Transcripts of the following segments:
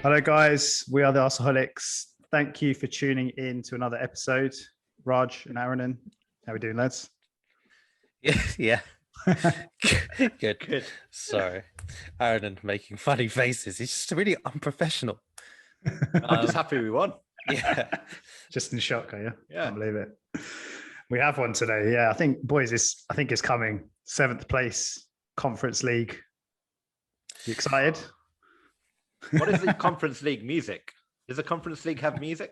Hello, guys. We are the Arsenaholics. Thank you for tuning in to another episode. Raj and Aaron, how are we doing, lads? Yeah. Good. Sorry. Aaron making funny faces. It's just really unprofessional. I'm just happy we won. Yeah. Just in shock, are you? Yeah. Can't believe it. We have one today. Yeah, I think, boys, it's coming. 7th place, Conference League. You excited? What is the Conference League music? Does the Conference League have music?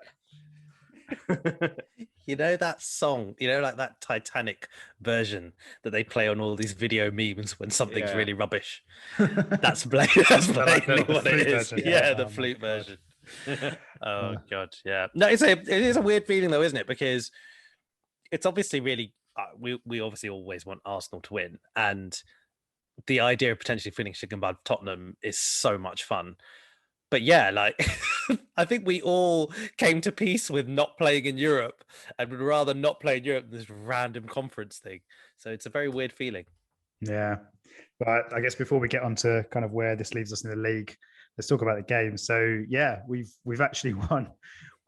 You know that song, like that Titanic version that they play on all these video memes when something's really rubbish. That's plainly what it is. Version, yeah, the flute version. Oh God, yeah. No, it is a weird feeling though, isn't it? Because it's obviously really we obviously always want Arsenal to win, and the idea of potentially finishing above Tottenham is so much fun. But yeah, I think we all came to peace with not playing in Europe and would rather not play in Europe than this random conference thing. So it's a very weird feeling. Yeah. But I guess before we get on to kind of where this leaves us in the league, let's talk about the game. So yeah, we've actually won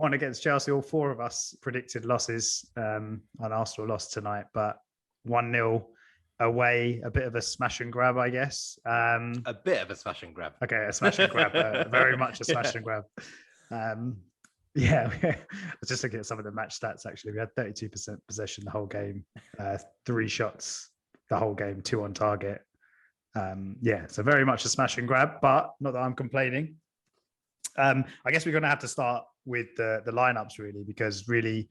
against Chelsea. All 4 of us predicted losses. And Arsenal lost tonight, but 1-0 away, a bit of a smash and grab, I guess. A bit of a smash and grab. Okay, a smash and grab, very much a smash and grab. Yeah, I was just looking at some of the match stats. Actually, we had 32% possession the whole game, 3 shots the whole game, 2 on target. Yeah, so very much a smash and grab, but not that I'm complaining. I guess we're going to have to start with the lineups really, because really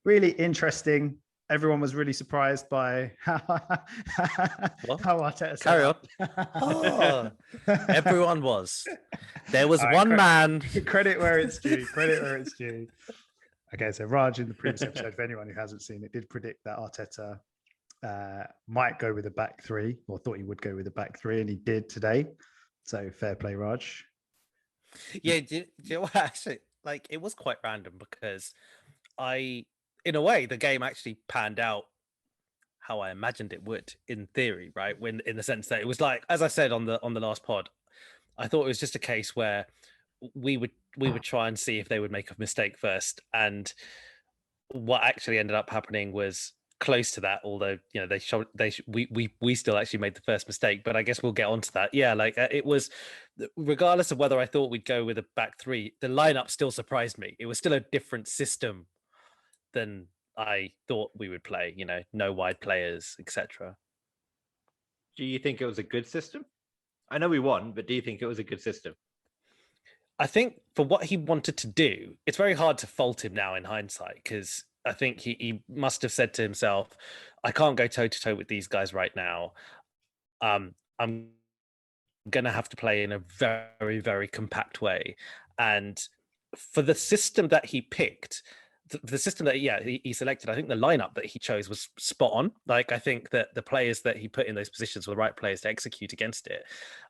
interesting. Everyone was really surprised by how Arteta. Carry on. Oh, everyone was. There was one man. Credit where it's due. Okay, so Raj in the previous episode, for anyone who hasn't seen it, did predict that Arteta might go with a back 3, or thought he would go with a back 3, and he did today. So fair play, Raj. Yeah, do you know what? Actually, it was quite random because in a way, the game actually panned out how I imagined it would, in theory, right? When, in the sense that it was as I said on the last pod, I thought it was just a case where we would try and see if they would make a mistake first, and what actually ended up happening was close to that. Although we still actually made the first mistake, but I guess we'll get onto that. Yeah, it was, regardless of whether I thought we'd go with a back 3, the lineup still surprised me. It was still a different system than I thought we would play, no wide players, etc. Do you think it was a good system? I know we won, but do you think it was a good system? I think for what he wanted to do, it's very hard to fault him now in hindsight, because I think he must have said to himself, I can't go toe-to-toe with these guys right now. I'm going to have to play in a very, very compact way. And for the system that he picked, the system that he selected, I think the lineup that he chose was spot on. I think that the players that he put in those positions were the right players to execute against it.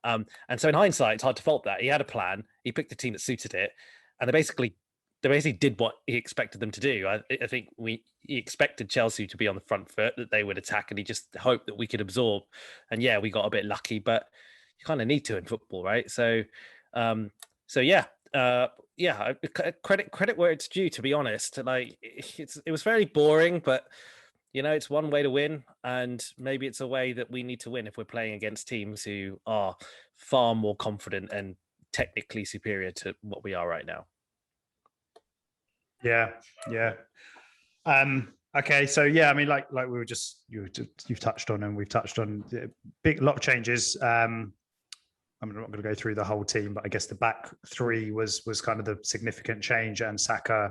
And so in hindsight, it's hard to fault that. He had a plan. He picked a team that suited it, and they basically did what he expected them to do. I think he expected Chelsea to be on the front foot, that they would attack, and he just hoped that we could absorb. And yeah, we got a bit lucky, but you kind of need to in football, right? So yeah. Credit where it's due, to be honest. It was very boring, but it's one way to win, and maybe it's a way that we need to win if we're playing against teams who are far more confident and technically superior to what we are right now. Yeah. Okay, so yeah, I mean, like we were you've touched on, and we've touched on big lot of changes. I'm not going to go through the whole team, but I guess the back 3 was kind of the significant change, and Saka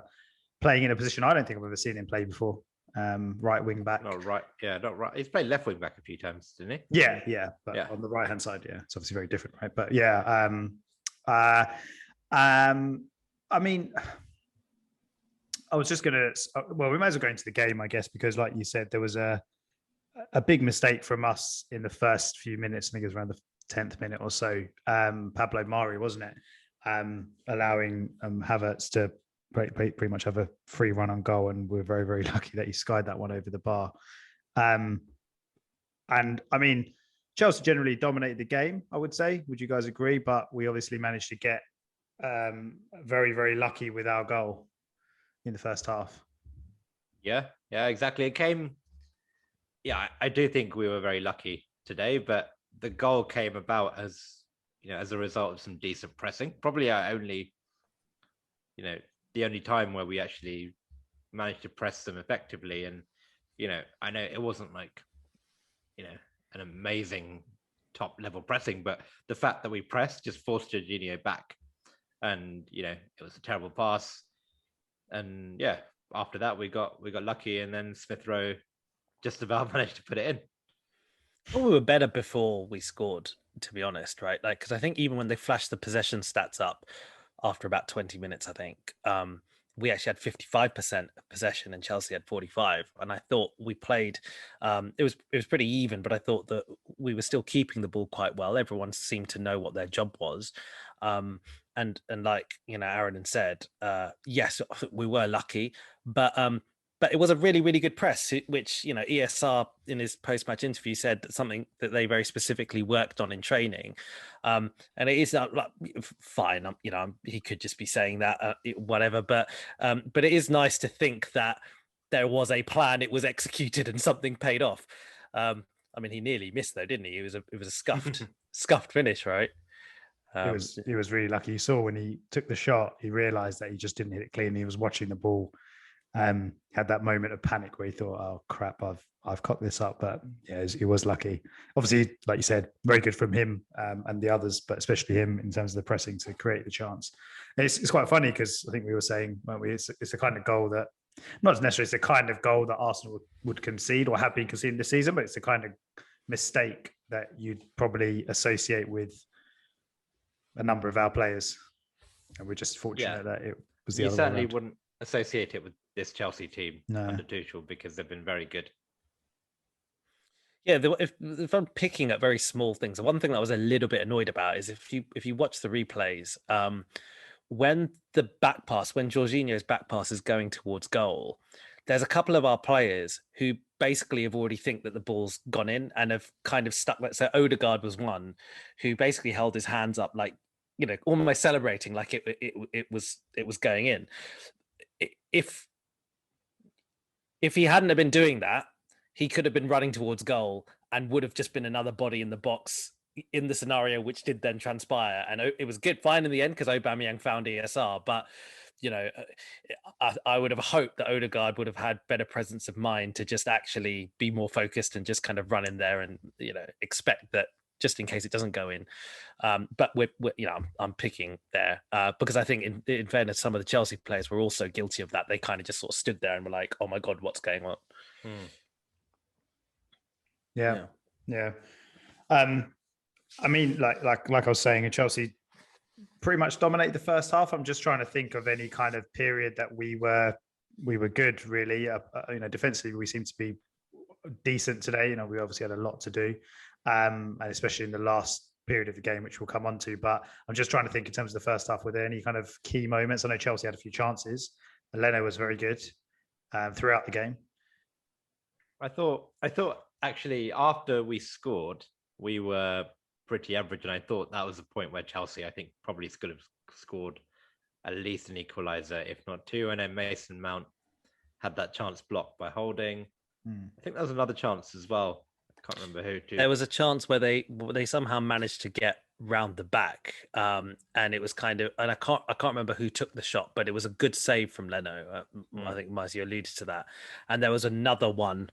playing in a position I don't think I've ever seen him play before. Right wing back. Not right. He's played left wing back a few times, didn't he? Yeah. But on the right hand side, it's obviously very different, right? But yeah, I mean, I was just gonna. Well, we might as well go into the game, I guess, because like you said, there was a big mistake from us in the first few minutes. I think it was around the 10th minute or so. Pablo Mari, wasn't it? Allowing Havertz to pretty much have a free run on goal, and we're very, very lucky that he skied that one over the bar. And I mean, Chelsea generally dominated the game, I would say. Would you guys agree? But we obviously managed to get very, very lucky with our goal in the first half. Yeah, exactly. It came. Yeah, I do think we were very lucky today, but the goal came about as as a result of some decent pressing. Probably our only, the only time where we actually managed to press them effectively. And I know it wasn't like an amazing top level pressing, but the fact that we pressed just forced Jorginho back, and it was a terrible pass. And yeah, after that we got lucky, and then Smith Rowe just about managed to put it in. Well, we were better before we scored, to be honest, right? Like, because I think even when they flashed the possession stats up after about 20 minutes, I think we actually had 55% possession and Chelsea had 45. And I thought we played, it was pretty even, but I thought that we were still keeping the ball quite well. Everyone seemed to know what their job was. And like Aaron had said, yes, we were lucky, but it was a really, really good press, which ESR in his post-match interview said that something that they very specifically worked on in training, and it is fine. He could just be saying that, whatever. But it is nice to think that there was a plan, it was executed, and something paid off. I mean, he nearly missed though, didn't he? It was a scuffed finish, right? He was really lucky. You saw when he took the shot, he realised that he just didn't hit it clean. He was watching the ball, had that moment of panic where he thought, "Oh crap, I've cocked this up." But yeah, he was lucky. Obviously, like you said, very good from him and the others, but especially him in terms of the pressing to create the chance. And it's quite funny because I think we were saying, weren't we, it's the kind of goal that, not necessarily it's the kind of goal that Arsenal would concede or have been conceding this season, but it's the kind of mistake that you'd probably associate with a number of our players, and we're just fortunate that it was the other way around. You certainly wouldn't associate it with this Chelsea team under Tuchel, because they've been very good. Yeah, if I'm picking at very small things, the one thing that I was a little bit annoyed about is if you watch the replays, when Jorginho's back pass is going towards goal, there's a couple of our players who basically have already think that the ball's gone in and have kind of stuck. So Odegaard was one who basically held his hands up, like almost celebrating, like it was going in. If he hadn't have been doing that, he could have been running towards goal and would have just been another body in the box in the scenario, which did then transpire. And it was good, fine in the end, because Aubameyang found ESR. But I would have hoped that Odegaard would have had better presence of mind to just actually be more focused and just kind of run in there and expect that, just in case it doesn't go in. But I'm picking there because I think in fairness, some of the Chelsea players were also guilty of that. They kind of just sort of stood there and were like, "Oh my God, what's going on?" Yeah. I mean, like I was saying, Chelsea pretty much dominated the first half. I'm just trying to think of any kind of period that we were good, really. Defensively, we seem to be decent today. We obviously had a lot to do, and especially in the last period of the game, which we'll come on to. But I'm just trying to think in terms of the first half, were there any kind of key moments? I know Chelsea had a few chances. Leno was very good throughout the game. I thought actually after we scored, we were pretty average, and I thought that was the point where Chelsea, I think, probably could have scored at least an equaliser, if not two. And then Mason Mount had that chance blocked by Holding. I think there was another chance as well. I can't remember who. Too. There was a chance where they somehow managed to get round the back, and it was kind of, and I can't remember who took the shot, but it was a good save from Leno. I think Mazio alluded to that. And there was another one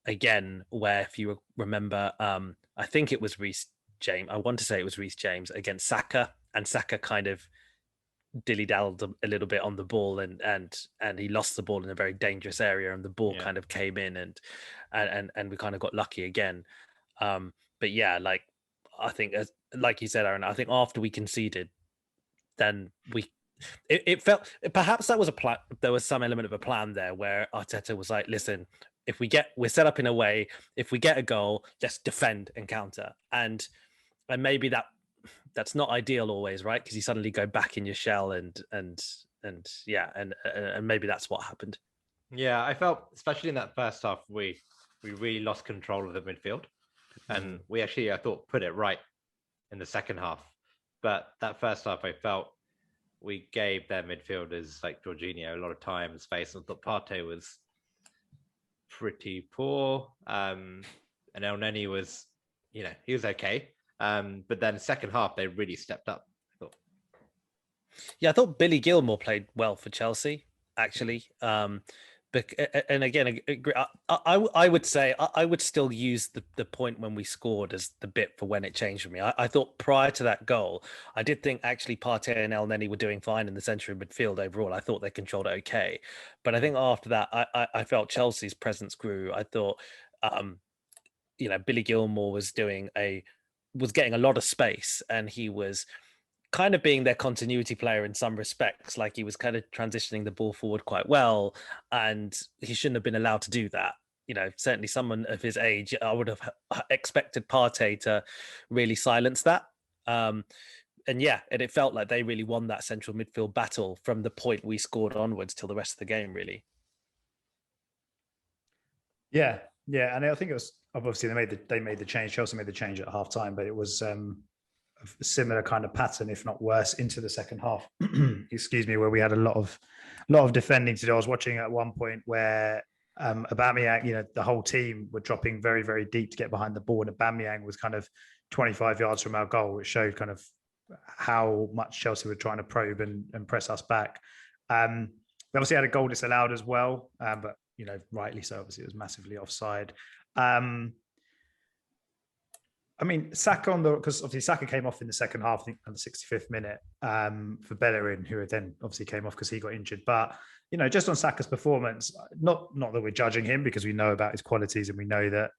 again where, if you remember, I think it was Reece James. I want to say it was Reece James against Saka, and Saka kind of dilly-dalled a little bit on the ball, and he lost the ball in a very dangerous area, and the ball kind of came in, and we kind of got lucky again. But yeah, like I think, like you said, Aaron, I think after we conceded, then it felt perhaps that was a plan. There was some element of a plan there where Arteta was like, listen, we're set up in a way, if we get a goal, let's defend and counter. And maybe that's not ideal always, right? Because you suddenly go back in your shell and maybe that's what happened. Yeah, I felt, especially in that first half, we really lost control of the midfield. And we actually, I thought, put it right in the second half. But that first half, I felt we gave their midfielders like Jorginho a lot of time and space. I thought Partey was pretty poor. And El Neni was, he was okay. But then second half, they really stepped up, I thought. Yeah, I thought Billy Gilmore played well for Chelsea, actually. And again, I would say I would still use the point when we scored as the bit for when it changed for me. I thought prior to that goal, I did think actually Partey and El Neni were doing fine in the centre of midfield overall. I thought they controlled it okay. But I think after that, I felt Chelsea's presence grew. I thought, Billy Gilmore was getting a lot of space, and he was kind of being their continuity player in some respects. Like, he was kind of transitioning the ball forward quite well, and he shouldn't have been allowed to do that. Certainly someone of his age, I would have expected Partey to really silence that. And it felt like they really won that central midfield battle from the point we scored onwards till the rest of the game, really. Yeah, and I think it was obviously they made the change. Chelsea made the change at half time, but it was a similar kind of pattern, if not worse, into the second half. Excuse me, where we had a lot of defending to do. I was watching at one point where Aubameyang, the whole team were dropping very, very deep to get behind the ball, and Aubameyang was kind of 25 yards from our goal, which showed kind of how much Chelsea were trying to probe and press us back. They obviously had a goal disallowed as well, but rightly so. Obviously, it was massively offside. Saka because obviously Saka came off in the second half, I think, on the 65th minute for Bellerin, who then obviously came off because he got injured. But just on Saka's performance, not that we're judging him, because we know about his qualities and we know that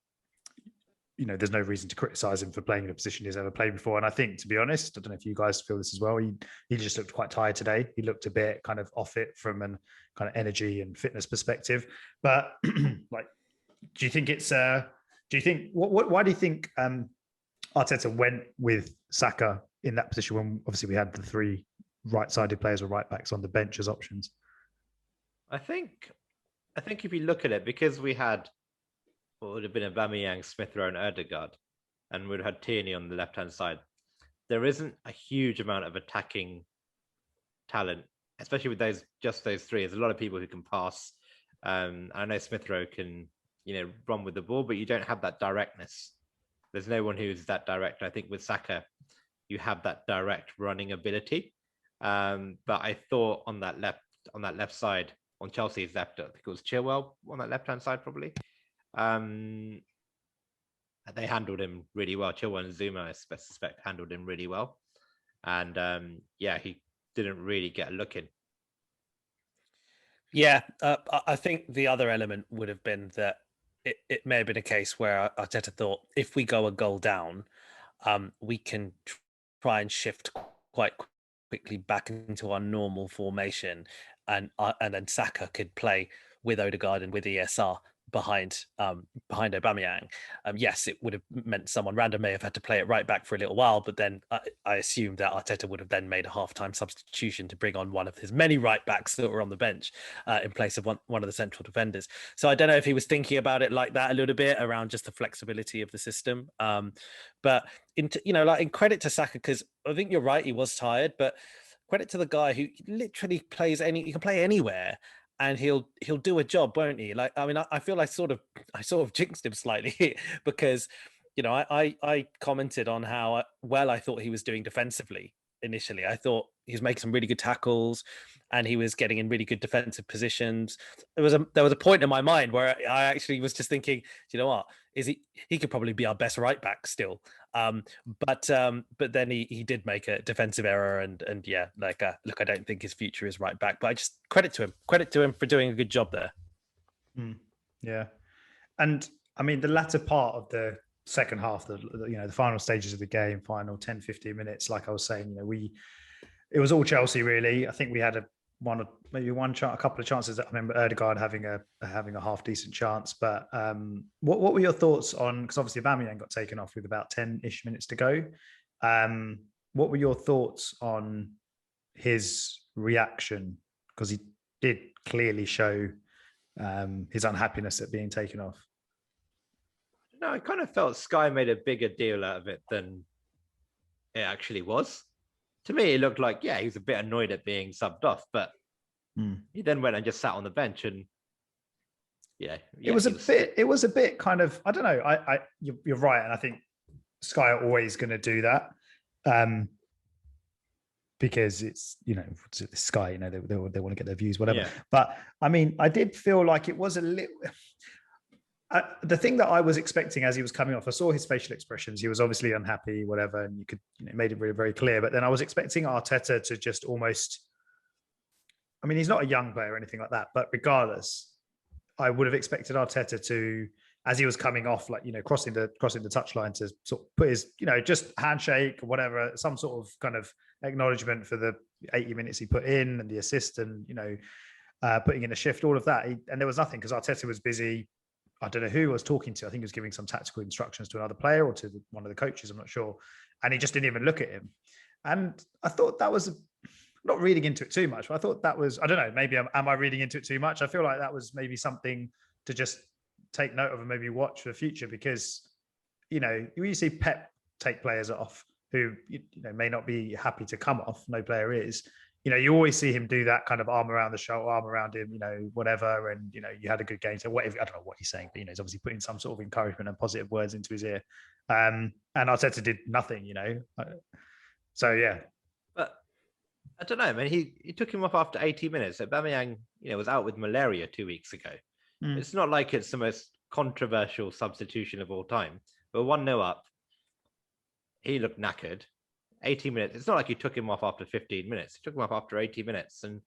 there's no reason to criticize him for playing in a position he's ever played before. And I think, to be honest, I don't know if you guys feel this as well, he just looked quite tired today. He looked a bit kind of off it from an kind of energy and fitness perspective. But why do you think Arteta went with Saka in that position when obviously we had the three right-sided players or right backs on the bench as options? I think if you look at it, because we had what would have been Aubameyang, Smith Rowe, and Ødegaard, and we'd had Tierney on the left-hand side, there isn't a huge amount of attacking talent, especially with those three. There's a lot of people who can pass. I know Smith Rowe can, run with the ball, but you don't have that directness. There's no one who's that direct. I think with Saka, you have that direct running ability. But I thought on that left side, on Chelsea's left, I think it was Chilwell on that left-hand side, probably. They handled him really well. Chilwell and Zuma, I suspect, handled him really well. And he didn't really get a look in. Yeah, I think the other element would have been that it may have been a case where Arteta thought, if we go a goal down, we can try and shift quite quickly back into our normal formation, and then Saka could play with Ødegaard and with ESR behind Aubameyang. Yes, it would have meant someone random may have had to play it right back for a little while, but then I assumed that Arteta would have then made a half-time substitution to bring on one of his many right backs that were on the bench in place of one of the central defenders. So I don't know if he was thinking about it like that a little bit around just the flexibility of the system. But in credit to Saka, because I think you're right, he was tired, but credit to the guy who literally he can play anywhere, and he'll do a job, won't he? I feel I sort of jinxed him slightly because, I commented on how well I thought he was doing defensively initially. I thought he was making some really good tackles and he was getting in really good defensive positions. There was a point in my mind where I actually was just thinking, you know what, he could probably be our best right back still. But then he did make a defensive error, and look, I don't think his future is right back, but I just credit to him for doing a good job there. Yeah. And the latter part of the second half, the final stages of the game, final 10-15 minutes, like I was saying, it was all Chelsea really. I think we had a couple of chances. I remember Ødegaard having a half decent chance. But what were your thoughts on? Because obviously Aubameyang got taken off with about 10-ish minutes to go. What were your thoughts on his reaction? Because he did clearly show his unhappiness at being taken off. No, I kind of felt Sky made a bigger deal out of it than it actually was. to me, it looked like, he was a bit annoyed at being subbed off, but he then went and just sat on the bench and it was a bit kind of, I don't know. You're right. And I think Sky are always going to do that. Because it's, Sky, they want to get their views, whatever. Yeah. But I mean, I did feel like it was a little, the thing that I was expecting as he was coming off, I saw his facial expressions. He was obviously unhappy, whatever. And you could, made it very, very clear. But then I was expecting Arteta to just almost, I mean, he's not a young player or anything like that, but regardless, I would have expected Arteta to, as he was coming off, like, crossing the touchline, to sort of put his, just handshake or whatever, some sort of kind of acknowledgement for the 80 minutes he put in and the assist and, putting in a shift, all of that. And there was nothing because Arteta was busy. I don't know who he was talking to. I think he was giving some tactical instructions to another player or to one of the coaches. I'm not sure. And he just didn't even look at him. And I thought that was not reading into it too much, but I thought that was, I don't know, maybe am I reading into it too much? I feel like that was maybe something to just take note of and maybe watch for the future, because, you see Pep take players off who, may not be happy to come off. No player is, you always see him do that kind of arm around the shoulder, arm around him, whatever. And, you had a good game. So whatever, I don't know what he's saying, but, he's obviously putting some sort of encouragement and positive words into his ear. And Arteta did nothing, So, yeah. But I don't know, man. He took him off after 80 minutes. Aubameyang, was out with malaria 2 weeks ago. It's not like it's the most controversial substitution of all time. But 1-0 up, he looked knackered. 80 minutes. It's not like you took him off after 15 minutes. You took him off after 80 minutes. And,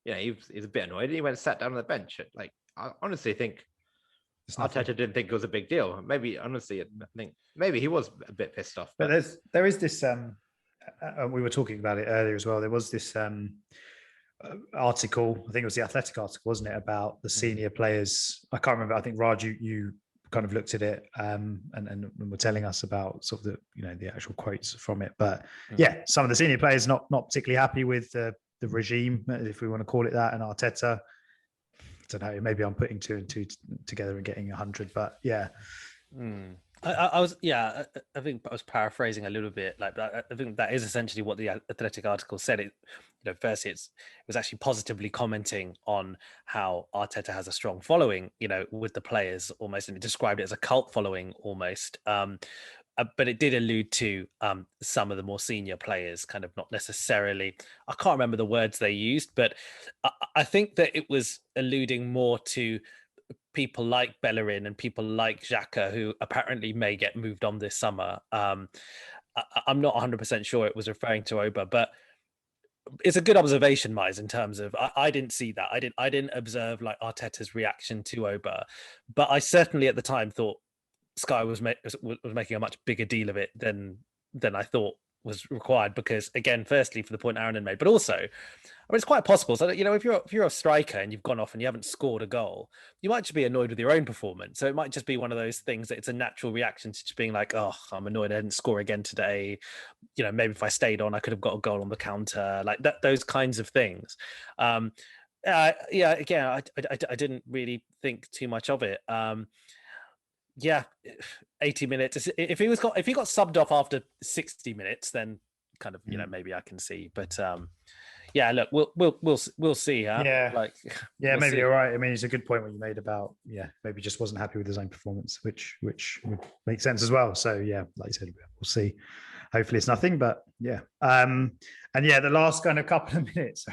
he was a bit annoyed. And he went and sat down on the bench. Like, I honestly think Arteta didn't think it was a big deal. Maybe, honestly, I think maybe he was a bit pissed off. But there is this... we were talking about it earlier as well. There was this article, I think it was the Athletic article, wasn't it, about the senior players? I can't remember. I think Raj, you kind of looked at it and were telling us about sort of the actual quotes from it. But some of the senior players not particularly happy with the regime, if we want to call it that, and Arteta. I don't know. Maybe I'm putting two and two together and getting 100, but yeah. I think I was paraphrasing a little bit, but I think that is essentially what the Athletic article said. Firstly, it was actually positively commenting on how Arteta has a strong following, with the players almost, and it described it as a cult following almost. But it did allude to some of the more senior players, kind of not necessarily, I can't remember the words they used, but I think that it was alluding more to people like Bellerin and people like Xhaka, who apparently may get moved on this summer. I'm not 100% sure it was referring to Auba, but it's a good observation, Mize, in terms of I didn't see that. I didn't observe like Arteta's reaction to Auba, but I certainly at the time thought Sky was making a much bigger deal of it than I thought was required, because again, firstly for the point Aaron had made, but also, I mean, it's quite possible. So if you're a striker and you've gone off and you haven't scored a goal, you might just be annoyed with your own performance. So it might just be one of those things that it's a natural reaction to just being like, oh, I'm annoyed I didn't score again today. Maybe if I stayed on, I could have got a goal on the counter, like that. Those kinds of things. Again, I didn't really think too much of it. 80 minutes. If he got subbed off after 60 minutes, then kind of maybe I can see. But look, we'll see. Huh? Maybe see. You're right. I mean, it's a good point what you made about maybe just wasn't happy with his own performance, which would make sense as well. So like you said, we'll see. Hopefully it's nothing, but the last kind of couple of minutes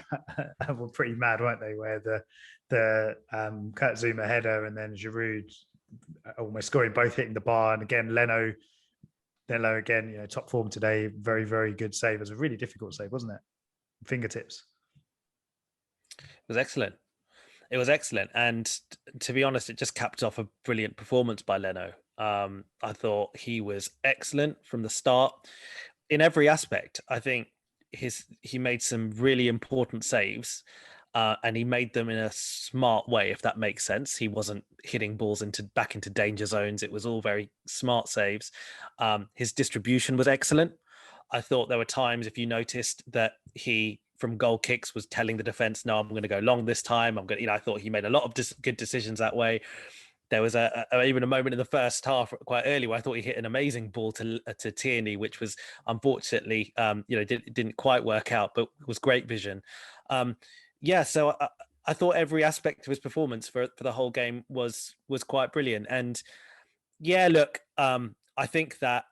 were pretty mad, weren't they? Where the Kurt Zouma header and then Giroud almost scoring, both hitting the bar, and again Leno again, top form today. Very, very good save. It was a really difficult save, wasn't it? Fingertips. It was excellent, and to be honest, it just capped off a brilliant performance by Leno. I thought he was excellent from the start in every aspect. I think he made some really important saves. And he made them in a smart way, if that makes sense. He wasn't hitting balls back into danger zones. It was all very smart saves. His distribution was excellent. I thought there were times, if you noticed, that he, from goal kicks, was telling the defense, "No, I'm going to go long this time. I thought he made a lot of good decisions that way. there was even a moment in the first half quite early where I thought he hit an amazing ball to Tierney, which was unfortunately, didn't quite work out, but was great vision. So I thought every aspect of his performance for the whole game was quite brilliant. And yeah, look, I think that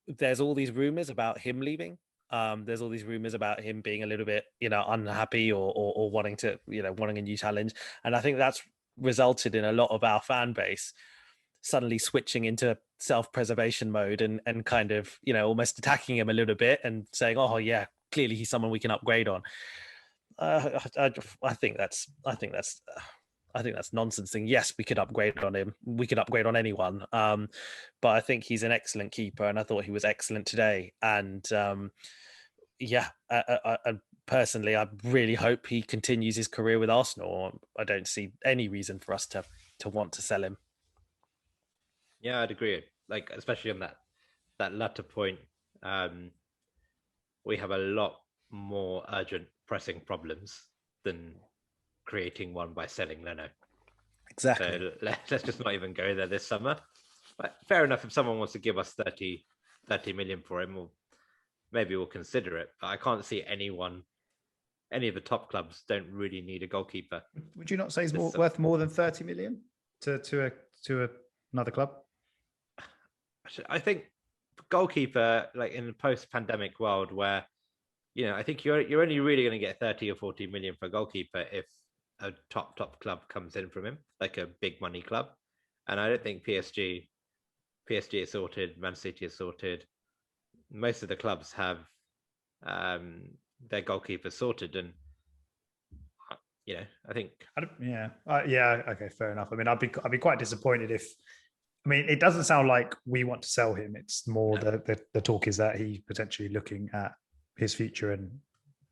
there's all these rumors about him leaving. There's all these rumors about him being a little bit, unhappy or wanting to, wanting a new challenge. And I think that's resulted in a lot of our fan base suddenly switching into self-preservation mode and kind of, almost attacking him a little bit and saying, oh yeah, clearly he's someone we can upgrade on. I think that's nonsense thing. Yes, we could upgrade on him. We could upgrade on anyone. But I think he's an excellent keeper, and I thought he was excellent today. And I personally, I really hope he continues his career with Arsenal. I don't see any reason for us to want to sell him. Yeah, I'd agree. Like, especially on that latter point, we have a lot more urgent pressing problems than creating one by selling Leno. Exactly. So let's just not even go there this summer. But fair enough, if someone wants to give us 30 million for him, maybe we'll consider it. But I can't see any of the top clubs don't really need a goalkeeper. Would you not say he's worth more than 30 million to another club? I think goalkeeper, like in the post-pandemic world, where I think you're only really going to get 30 or 40 million for a goalkeeper if a top club comes in from him, like a big money club. And I don't think PSG is sorted. Man City is sorted. Most of the clubs have their goalkeepers sorted, and I think. Okay, fair enough. I mean, I'd be quite disappointed if. I mean, it doesn't sound like we want to sell him. It's more the talk is that he's potentially looking at his future, and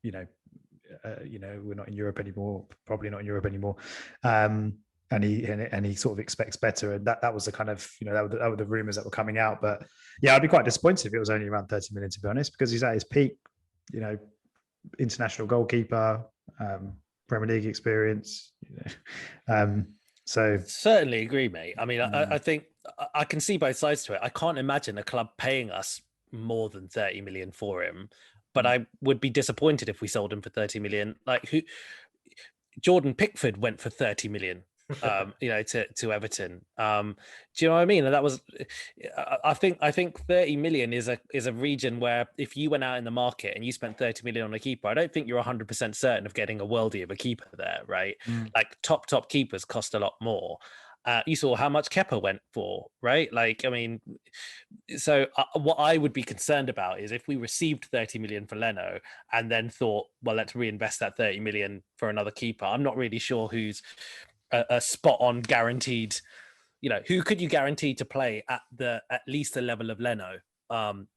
we're not in Europe anymore. Probably not in Europe anymore. And he sort of expects better, and that was the kind of that were the rumors that were coming out. But yeah, I'd be quite disappointed if it was only around 30 million, to be honest, because he's at his peak. International goalkeeper, Premier League experience. So certainly agree, mate. I mean, I think I can see both sides to it. I can't imagine a club paying us more than 30 million for him, but I would be disappointed if we sold him for 30 million. Like Jordan Pickford went for 30 million, to Everton. Do you know what I mean? And that was, I think 30 million is a region where if you went out in the market and you spent 30 million on a keeper, I don't think you're 100% certain of getting a worldie of a keeper there, right? Like top keepers cost a lot more. You saw how much Kepa went for, right? Like, I mean, so what I would be concerned about is if we received 30 million for Leno and then thought, well, let's reinvest that 30 million for another keeper. I'm not really sure who's a spot on guaranteed, who could you guarantee to play at least the level of Leno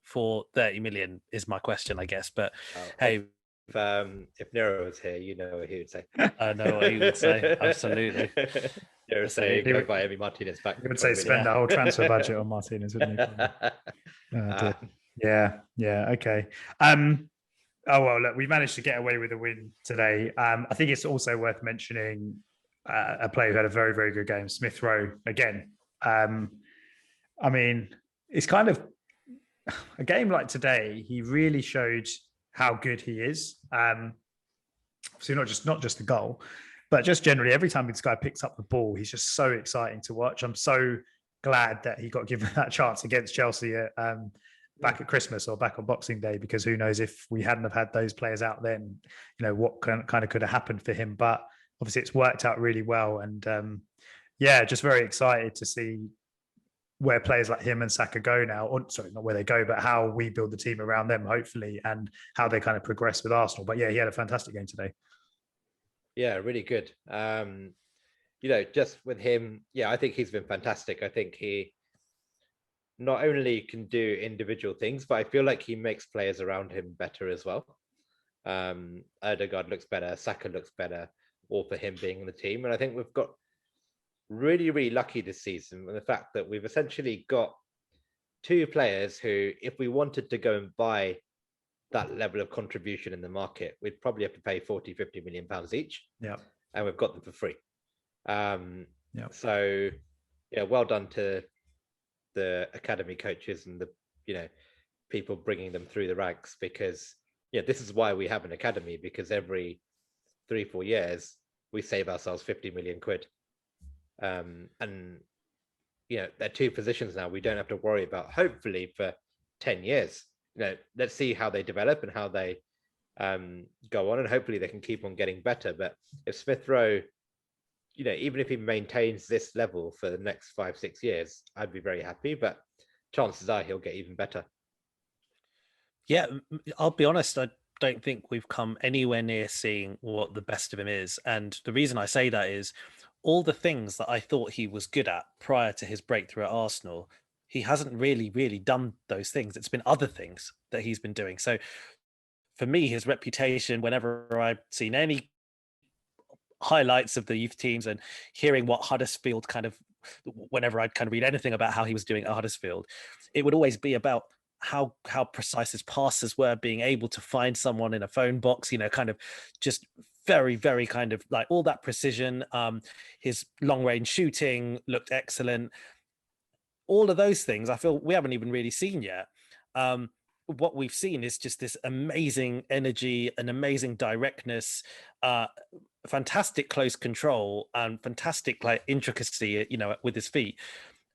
for 30 million is my question, I guess. But hey, if Nero was here, you know what he would say. I know what he would say. Absolutely. Nero say go buy Emi Martinez back. He would say spend the whole transfer budget on Martinez, wouldn't he? Yeah. Okay. Oh well, look, we managed to get away with a win today. I think it's also worth mentioning a player who had a very, very good game, Smith Rowe again. I mean, it's kind of a game like today. He really showed how good he is. So not just the goal, but just generally every time this guy picks up the ball, he's just so exciting to watch. I'm so glad that he got given that chance against Chelsea back at Christmas or back on Boxing Day, because who knows if we hadn't have had those players out then, what kind of could have happened for him. But obviously it's worked out really well. And just very excited to see where players like him and Saka go now. Or, sorry, not where they go, but how we build the team around them, hopefully, and how they kind of progress with Arsenal. But yeah, he had a fantastic game today. Yeah, really good. Just with him, I think he's been fantastic. I think he not only can do individual things, but I feel like he makes players around him better as well. Odegaard looks better, Saka looks better, all for him being in the team. And I think we've got really, really lucky this season with the fact that we've essentially got two players who, if we wanted to go and buy that level of contribution in the market, we'd probably have to pay 40-50 million pounds each. Yeah. And we've got them for free. So Yeah, well done to the academy coaches and the people bringing them through the ranks, because this is why we have an academy, because every 3-4 years we save ourselves 50 million quid. And they're two positions now we don't have to worry about, hopefully for 10 years. Let's see how they develop and how they go on, and hopefully they can keep on getting better. But if Smith Rowe, even if he maintains this level for the next 5-6 years, I'd be very happy, but chances are he'll get even better. Yeah, I'll be honest, I don't think we've come anywhere near seeing what the best of him is. And the reason I say that is all the things that I thought he was good at prior to his breakthrough at Arsenal, he hasn't really done those things. It's been other things that he's been doing. So for me, his reputation, whenever I've seen any highlights of the youth teams and hearing what Huddersfield whenever I'd kind of read anything about how he was doing at Huddersfield, it would always be about how precise his passes were, being able to find someone in a phone box, kind of just very kind of like all that precision. His long range shooting looked excellent. All of those things I feel we haven't even really seen yet. What we've seen is just this amazing energy, an amazing directness, fantastic close control, and fantastic like intricacy, with his feet.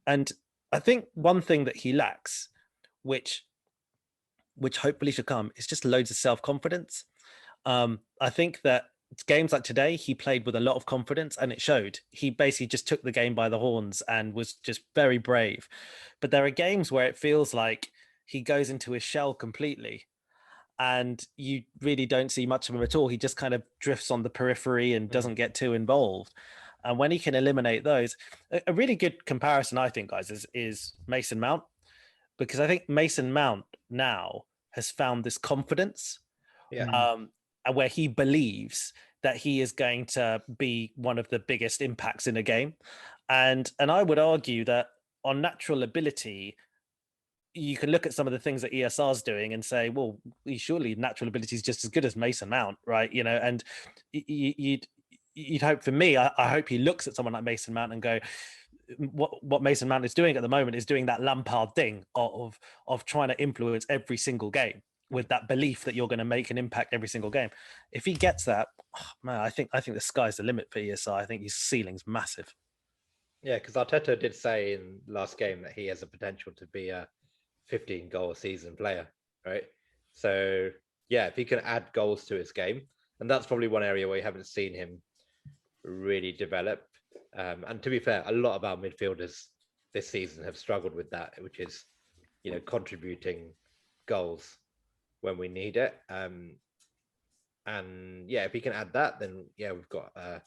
And I think one thing that he lacks, which hopefully should come, is just loads of self-confidence. I think that games like today, he played with a lot of confidence and it showed. He basically just took the game by the horns and was just very brave. But there are games where it feels like he goes into his shell completely and you really don't see much of him at all. He just kind of drifts on the periphery and doesn't get too involved. And when he can eliminate those, a really good comparison, I think, guys, is Mason Mount, because I think Mason Mount now has found this confidence, and where he believes that he is going to be one of the biggest impacts in a game. And I would argue that on natural ability, you can look at some of the things that ESR is doing and say, well, surely natural ability is just as good as Mason Mount, right? And you'd hope, for me, I hope he looks at someone like Mason Mount and go, what Mason Mount is doing at the moment is doing that Lampard thing of trying to influence every single game with that belief that you're going to make an impact every single game. If he gets that, man, I think the sky's the limit for ESR. I think his ceiling's massive. Yeah, because Arteta did say in last game that he has a potential to be a 15-goal a season player, right? So yeah, if he can add goals to his game, and that's probably one area where you haven't seen him really develop. And to be fair, a lot of our midfielders this season have struggled with that, which is, contributing goals when we need it. And yeah, if he can add that, then yeah, we've got a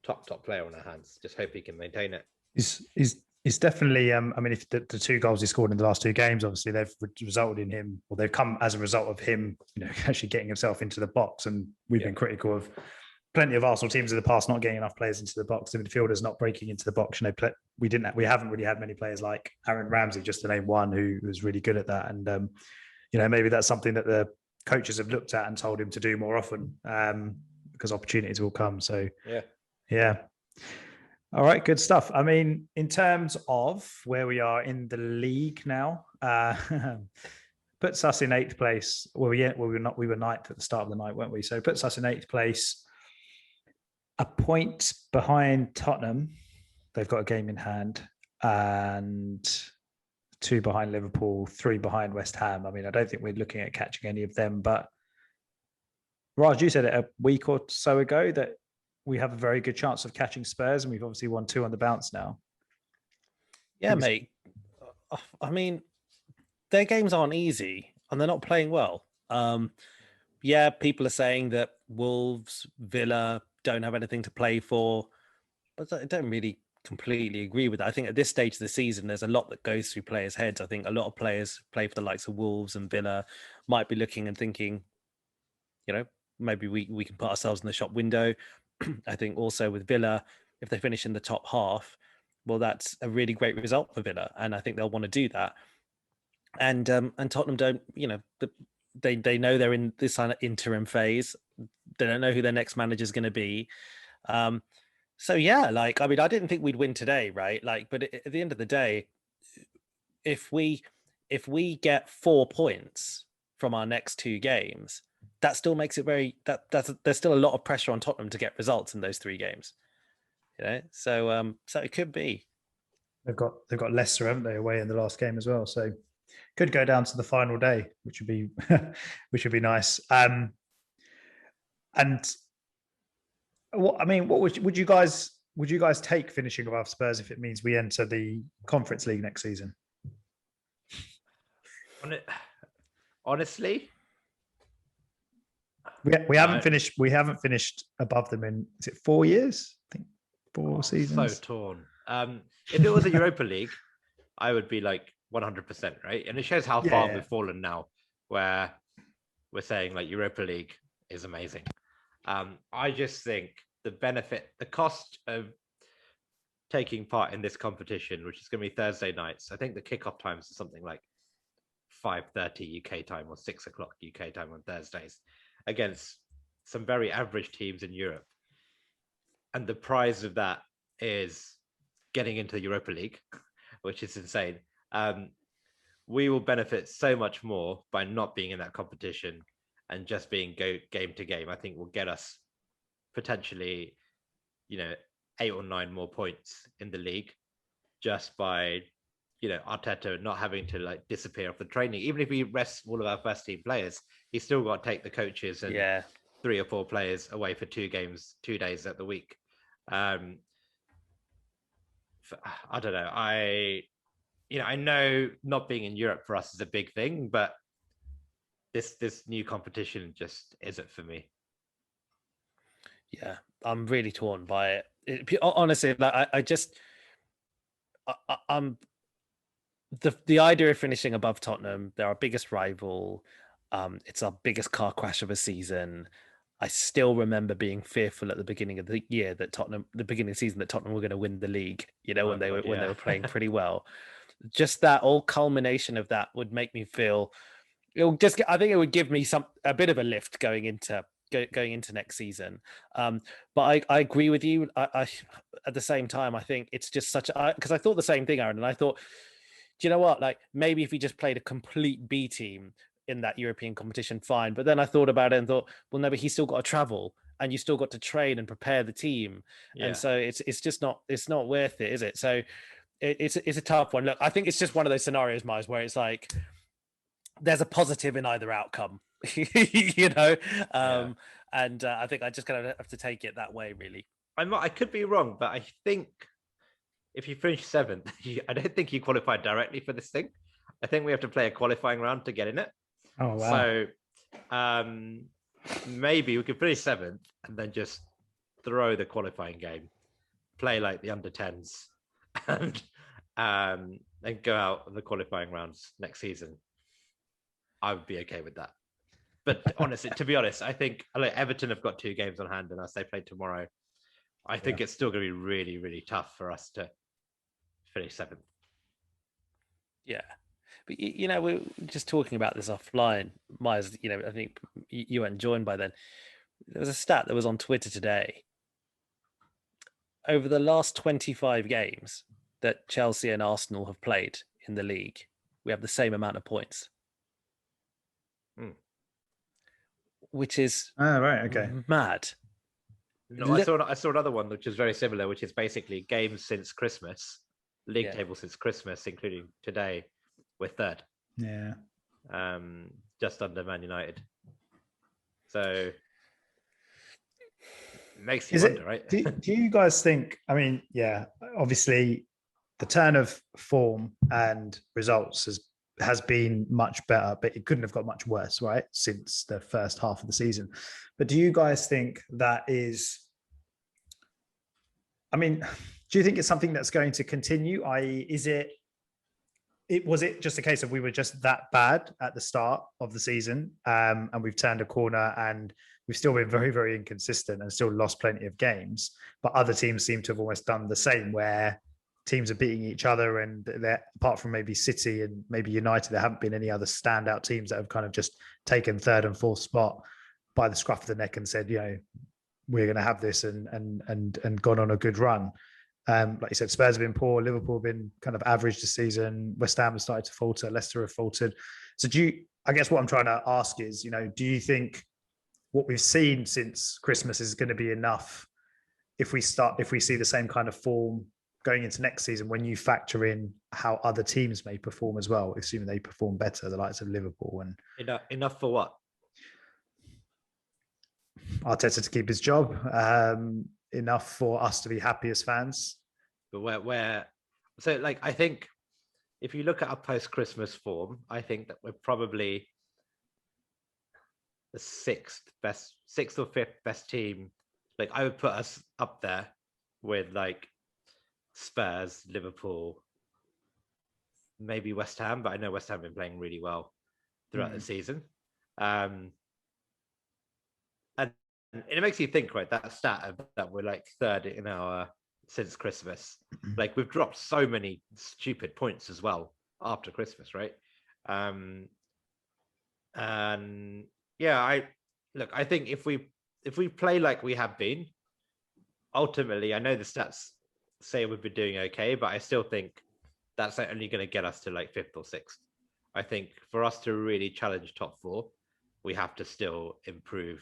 top player on our hands. Just hope he can maintain it. He's definitely. I mean, if the 2 goals he scored in the last 2 games, obviously they've resulted in him, or they've come as a result of him, actually getting himself into the box. And we've been critical of plenty of Arsenal teams in the past not getting enough players into the box. The midfielders not breaking into the box. We haven't really had many players like Aaron Ramsey, just to name one, who was really good at that. And maybe that's something that the coaches have looked at and told him to do more often, because opportunities will come. So yeah. All right, good stuff. I mean, in terms of where we are in the league now, puts us in 8th place. Well, we were 9th at the start of the night, weren't we? So puts us in 8th place, a point behind Tottenham. They've got a game in hand, and 2 behind Liverpool, 3 behind West Ham. I mean, I don't think we're looking at catching any of them, but Raj, you said it a week or so ago that we have a very good chance of catching Spurs, and we've obviously won 2 on the bounce now. Yeah, mate. I mean, their games aren't easy and they're not playing well. Yeah, people are saying that Wolves, Villa don't have anything to play for, but I don't really completely agree with that. I think at this stage of the season, there's a lot that goes through players' heads. I think a lot of players play for the likes of Wolves and Villa might be looking and thinking, maybe we can put ourselves in the shop window. I think also with Villa, if they finish in the top half, well, that's a really great result for Villa, and I think they'll want to do that. And Tottenham don't, they know they're in this kind of interim phase. They don't know who their next manager is going to be. So yeah, like I mean, I didn't think we'd win today, right? Like, but at the end of the day, if we get 4 points from our next two games, that still makes it that's there's still a lot of pressure on Tottenham to get results in those 3 games. So it could be. They've got Leicester, haven't they, away in the last game as well? So could go down to the final day, which would be which would be nice. And what I mean, what would you guys take finishing above Spurs if it means we enter the Conference League next season? Honestly, we haven't finished. We haven't finished above them in, is it 4 years? I think 4 seasons. So torn. If it was a Europa League, I would be like 100%, right? And it shows how far we've fallen now, where we're saying like Europa League is amazing. I just think the cost of taking part in this competition, which is going to be Thursday nights, I think the kickoff times is something like 5:30 UK time or 6 o'clock UK time on Thursdays against some very average teams in Europe. And the prize of that is getting into the Europa League, which is insane. We will benefit so much more by not being in that competition and just being game to game. I think will get us potentially, 8 or 9 more points in the league just by, Arteta not having to like disappear off the training. Even if he rests all of our first team players, he's still got to take the coaches and 3 or 4 players away for 2 games, 2 days at the week. I don't know. I know not being in Europe for us is a big thing, but this new competition just isn't for me. Yeah, I'm really torn by it. Honestly, like I'm the idea of finishing above Tottenham. They're our biggest rival. It's our biggest car crash of a season. I still remember being fearful at the beginning of the year that the beginning of the season, that Tottenham were going to win the league. When they were playing pretty well. Just that all culmination of that would make me feel. I think it would give me a bit of a lift going into next season. But I agree with you. I at the same time, I think it's just because I thought the same thing, Aaron, and I thought, do you know what? Like maybe if we just played a complete B team in that European competition, fine. But then I thought about it and thought, well, no, but he's still got to travel and you still got to train and prepare the team. Yeah. And so it's just not worth it, is it? So it's a tough one. Look, I think it's just one of those scenarios, Miles, where it's like there's a positive in either outcome, and I think I just kind of have to take it that way, really. I could be wrong, but I think if you finish 7th, I don't think you qualified directly for this thing. I think we have to play a qualifying round to get in it. Oh, wow. So maybe we could finish 7th and then just throw the qualifying game, play like the under 10s, and then go out in the qualifying rounds next season. I would be okay with that. But honestly, to be honest, I think Everton have got 2 games on hand, and as they play tomorrow, I think it's still going to be really, really tough for us to finish 7th. Yeah. But, we're just talking about this offline. Myers, I think you weren't joined by then. There was a stat that was on Twitter today. Over the last 25 games that Chelsea and Arsenal have played in the league, we have the same amount of points. Which is mad. No, I saw another one which is very similar, which is basically games since Christmas, league table since Christmas, including today, we're 3rd. Yeah. Just under Man United. So it makes you wonder, right? Do you guys think? I mean, obviously, the turn of form and results has been much better, but it couldn't have got much worse, right? Since the first half of the season. But do you guys think that is, I mean, do you think it's something that's going to continue? Was it just a case of we were just that bad at the start of the season, and we've turned a corner and we've still been very, very inconsistent and still lost plenty of games, but other teams seem to have almost done the same, where teams are beating each other, and apart from maybe City and maybe United, there haven't been any other standout teams that have kind of just taken 3rd and 4th spot by the scruff of the neck and said, we're going to have this and gone on a good run. Like you said, Spurs have been poor, Liverpool have been kind of average this season, West Ham have started to falter, Leicester have faltered. So I guess what I'm trying to ask is, do you think what we've seen since Christmas is going to be enough if we see the same kind of form going into next season, when you factor in how other teams may perform as well, assuming they perform better, the likes of Liverpool? And enough for what? Arteta to keep his job, enough for us to be happy as fans. But so like, I think if you look at our post-Christmas form, I think that we're probably the sixth or fifth best team. Like, I would put us up there with like Spurs, Liverpool, maybe West Ham, but I know West Ham have been playing really well throughout the season. And it makes you think, right, that stat that we're like third in our since Christmas. Like, we've dropped so many stupid points as well after Christmas, right? And yeah, I think if we play like we have been, ultimately, I know the stats say we've been doing okay, but I still think that's only going to get us to like fifth or sixth. I think for us to really challenge top four, we have to still improve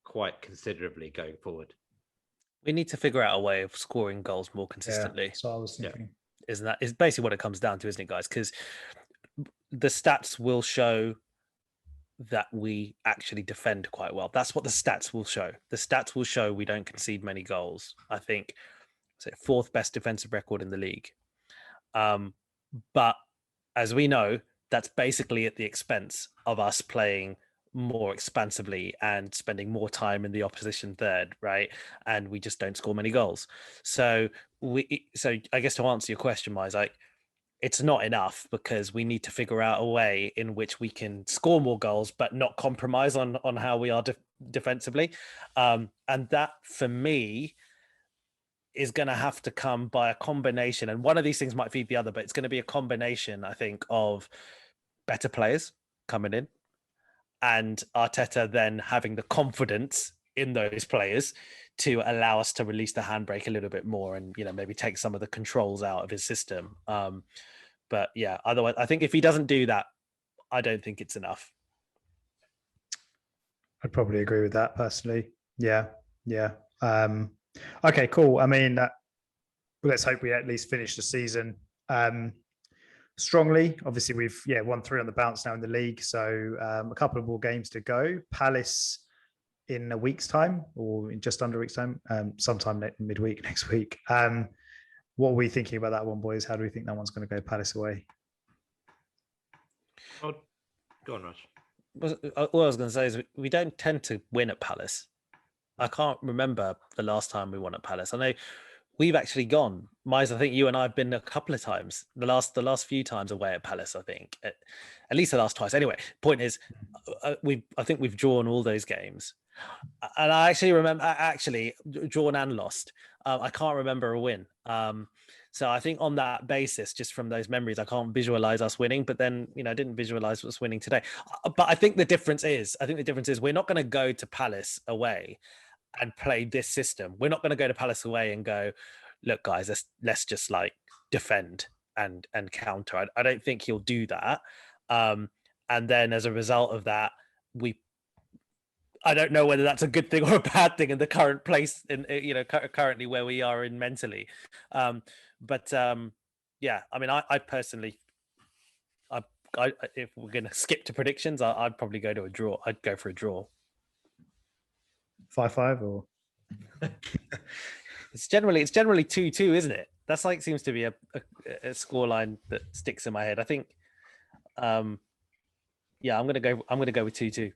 quite considerably going forward. We need to figure out a way of scoring goals more consistently. Yeah, so I was thinking. Is basically what it comes down to, isn't it, guys? Because the stats will show that we actually defend quite well. That's what the stats will show. The stats will show we don't concede many goals. I think fourth best defensive record in the league. But as we know, that's basically at the expense of us playing more expansively and spending more time in the opposition third, right? And we just don't score many goals. So I guess to answer your question, Miles, like, it's not enough, because we need to figure out a way in which we can score more goals but not compromise on how we are defensively. And that, for me, is going to have to come by a combination, and one of these things might feed the other, but it's going to be a combination, I think, of better players coming in and Arteta then having the confidence in those players to allow us to release the handbrake a little bit more and, maybe take some of the controls out of his system. But yeah, otherwise, I think if he doesn't do that, I don't think it's enough. I'd probably agree with that personally. Yeah. Okay, cool. I mean, let's hope we at least finish the season strongly. Obviously, we've won 3 on the bounce now in the league, so a couple of more games to go. Palace in a week's time, or in just under a week's time, sometime midweek next week. What are we thinking about that one, boys? How do we think that one's going to go, Palace away? Oh, go on, Raj. What I was going to say is we don't tend to win at Palace. I can't remember the last time we won at Palace. I know we've actually gone. Miles, I think you and I have been a couple of times. The last few times away at Palace, I think. At least the last twice. Anyway, point is, I think we've drawn all those games. And I actually remember, drawn and lost. I can't remember a win. So I think on that basis, just from those memories, I can't visualize us winning. But then, I didn't visualize us winning today. But I think the difference is we're not going to go to Palace away and play this system. We're not going to go to Palace away and go, look, guys, let's just like defend and counter. I don't think he'll do that. And then as a result of that, I don't know whether that's a good thing or a bad thing in the current place, in currently where we are in mentally. But yeah, I mean, I personally, if we're going to skip to predictions, I'd probably go to a draw. I'd go for a draw. 5-5 or it's generally 2-2, isn't it? That's like seems to be a scoreline that sticks in my head. I think I'm gonna go with 2-2.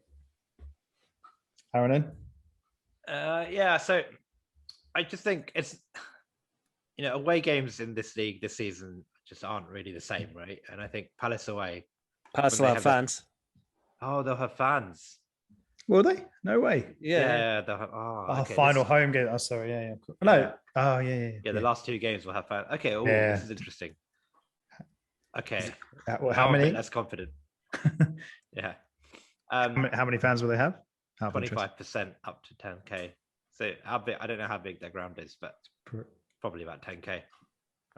Aaron? Yeah, so I just think it's away games in this league this season just aren't really the same, right? And I think Palace away. Palace will have fans. They'll have fans. Will they? No way. Yeah. They'll have, okay, final home game. Oh, sorry. Yeah. No. Yeah. Oh, yeah. Yeah, the last 2 games will have fans. Okay. This is interesting. Okay. How many? Less confident. Yeah. How many fans will they have? 25% up to 10K. So how big? I don't know how big their ground is, but probably about 10K,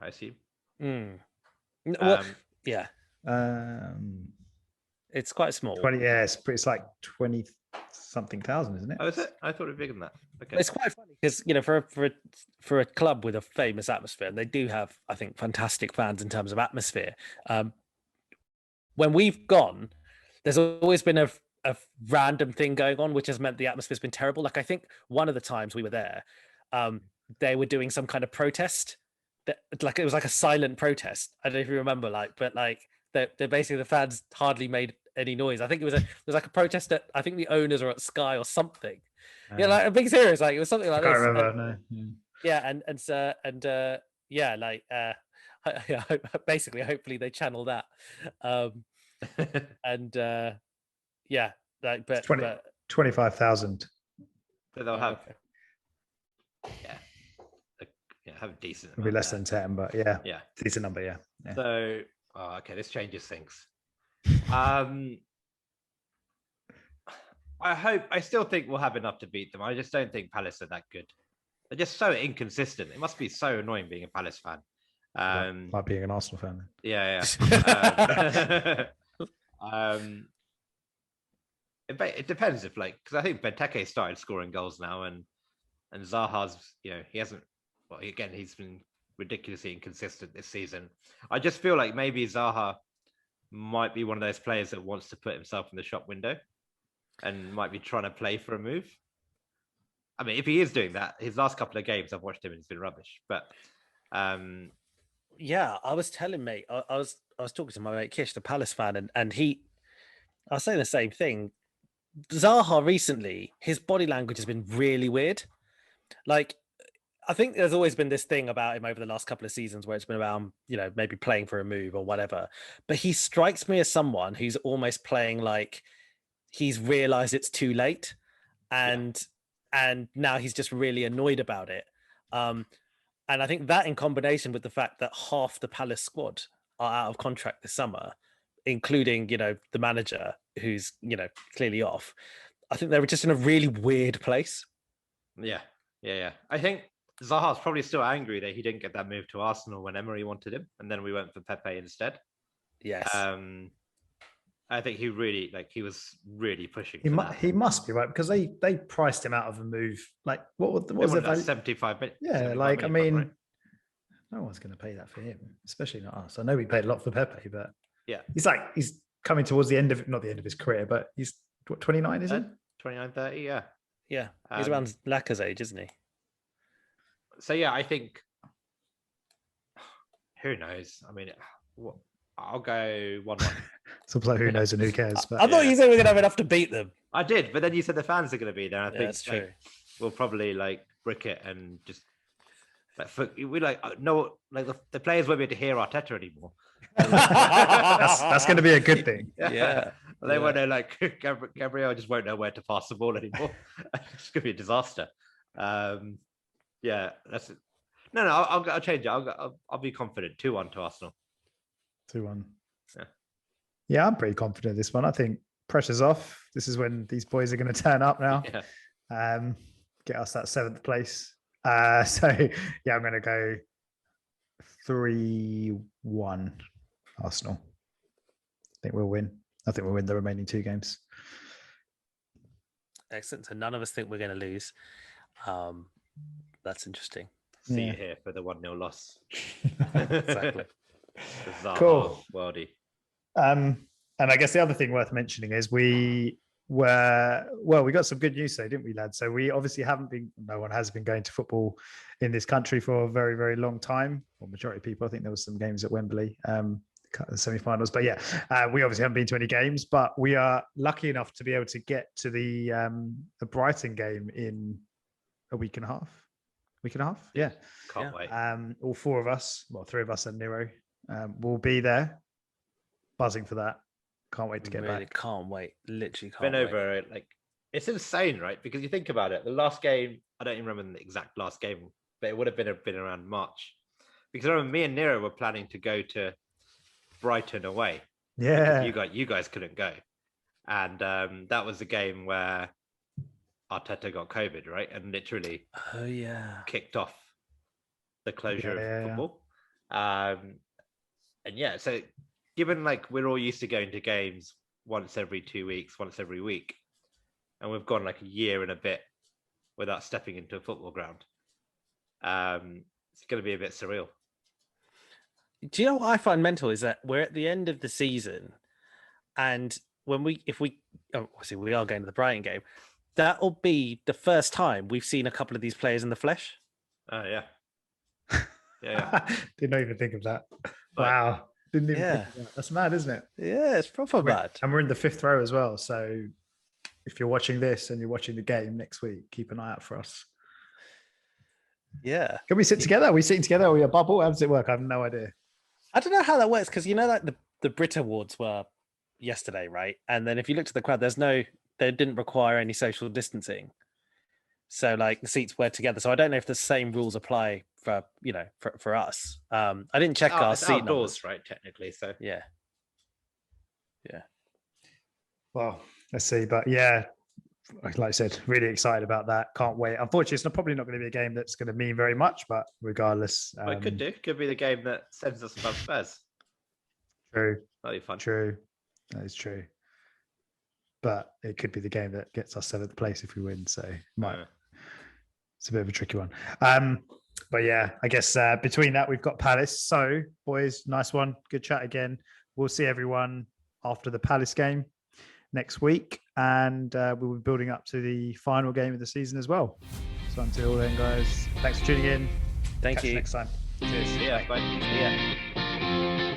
I assume. Well, yeah, it's quite small. 20. Yeah, it's like 20 something thousand, isn't it? Oh, is it? I thought it was bigger than that. Okay. It's quite funny because for a club with a famous atmosphere, and they do have, I think, fantastic fans in terms of atmosphere. When we've gone, there's always been a random thing going on, which has meant the atmosphere's been terrible. Like I think one of the times we were there, they were doing some kind of protest. That like it was like a silent protest. I don't know if you remember, but they basically the fans hardly made any noise. I think it was like a protest at I think the owners are at Sky or something. Yeah, like a big serious, like it was something like I this. can't remember. Basically, hopefully they channel that. But 25,000. So they'll have, have a decent. It'll be less than 10, but yeah, decent number, yeah. So, this changes things. I still think we'll have enough to beat them. I just don't think Palace are that good. They're just so inconsistent. It must be so annoying being a Palace fan. Like being an Arsenal fan. Yeah. It depends if because I think Benteke started scoring goals now, and Zaha's he hasn't. Well, again, he's been ridiculously inconsistent this season. I just feel like maybe Zaha might be one of those players that wants to put himself in the shop window and might be trying to play for a move. I mean, if he is doing that, his last couple of games I've watched him and it's been rubbish. But yeah, I was telling mate, I was talking to my mate Kish, the Palace fan, and I was saying the same thing. Zaha recently, his body language has been really weird. Like, I think there's always been this thing about him over the last couple of seasons where it's been about, maybe playing for a move or whatever. But he strikes me as someone who's almost playing like he's realized it's too late. And now he's just really annoyed about it. And I think that in combination with the fact that half the Palace squad are out of contract this summer, including, the manager who's, clearly off. I think they were just in a really weird place. Yeah. I think Zaha's probably still angry that he didn't get that move to Arsenal when Emery wanted him, and then we went for Pepe instead. Yes. I think he really he was really pushing. He must be right because they priced him out of a move. Like what was it? 75 million. Yeah, I mean, right? No one's going to pay that for him, especially not us. I know we paid a lot for Pepe, but he's coming towards the end of not the end of his career, but he's 29, is he? 29, 30, yeah. Yeah, he's around Laka's age, isn't he? So yeah, I think who knows? I mean, I'll go 1-1. So play who knows and who cares. But I thought you said we were gonna have enough to beat them. I did, but then you said the fans are going to be there. I think that's true. We'll probably brick it and just the players won't be able to hear Arteta anymore. that's going to be a good thing. Yeah. They won't know, Gabriel just won't know where to pass the ball anymore. It's going to be a disaster. That's it. No, I'll change it. I'll be confident. 2-1 to Arsenal. 2-1. Yeah, I'm pretty confident this one. I think pressure's off. This is when these boys are going to turn up now. Get us that 7th place. I'm going to go 3-1 Arsenal. I think we'll win. I think we'll win the remaining 2 games. Excellent. So none of us think we're going to lose. That's interesting. See you here for the 1-0 loss. Exactly. Cool. Worldy. And I guess the other thing worth mentioning is we got some good news today, didn't we, lads? So we obviously no one has been going to football in this country for a very, very long time. Or majority of people. I think there was some games at Wembley, the semi-finals. But we obviously haven't been to any games, but we are lucky enough to be able to get to the Brighton game in a week and a half. Yeah. Can't wait. All 4 of us, 3 of us and Nero, will be there. Buzzing for that. Can't wait to get back. Can't wait. Literally can't wait. Over it's insane, right? Because you think about it, the last game, I don't even remember the exact last game, but it would have been around March. Because I remember me and Nero were planning to go to Brighton away. Yeah. You guys couldn't go. And that was the game where Arteta got COVID, right? And literally Oh yeah. kicked off the closure of football. And yeah, so given like we're all used to going to games once every 2 weeks, once every week, and we've gone like a year and a bit without stepping into a football ground, it's going to be a bit surreal. Do you know what I find mental is that we're at the end of the season, and if we obviously we are going to the Brighton game, that'll be the first time we've seen a couple of these players in the flesh. Oh yeah. Did not even think of that. Wow. Didn't even think of that. That's mad, isn't it? Yeah, it's proper bad. And we're in the 5th row as well. So if you're watching this and you're watching the game next week, keep an eye out for us. Yeah. Can we sit together? Are we sitting together? Are we a bubble? How does it work? I have no idea. I don't know how that works because like the Brit Awards were yesterday, right? And then if you look to the crowd, they didn't require any social distancing. So like the seats were together. So I don't know if the same rules apply for us. I didn't check our seat outdoors, numbers, right? Technically, so yeah. Well, let's see. But yeah, like I said, really excited about that. Can't wait. Unfortunately, it's probably not going to be a game that's going to mean very much. But regardless, it could be the game that sends us above Spurs. True. That'd be fun. True. That is true. But it could be the game that gets us 7th place if we win. So it's a bit of a tricky one. But yeah, I guess between that, we've got Palace. So, boys, nice one. Good chat again. We'll see everyone after the Palace game next week. And we'll be building up to the final game of the season as well. So until then, guys, thanks for tuning in. Thank Catch you. Next time. Cheers. Yeah, bye. Yeah.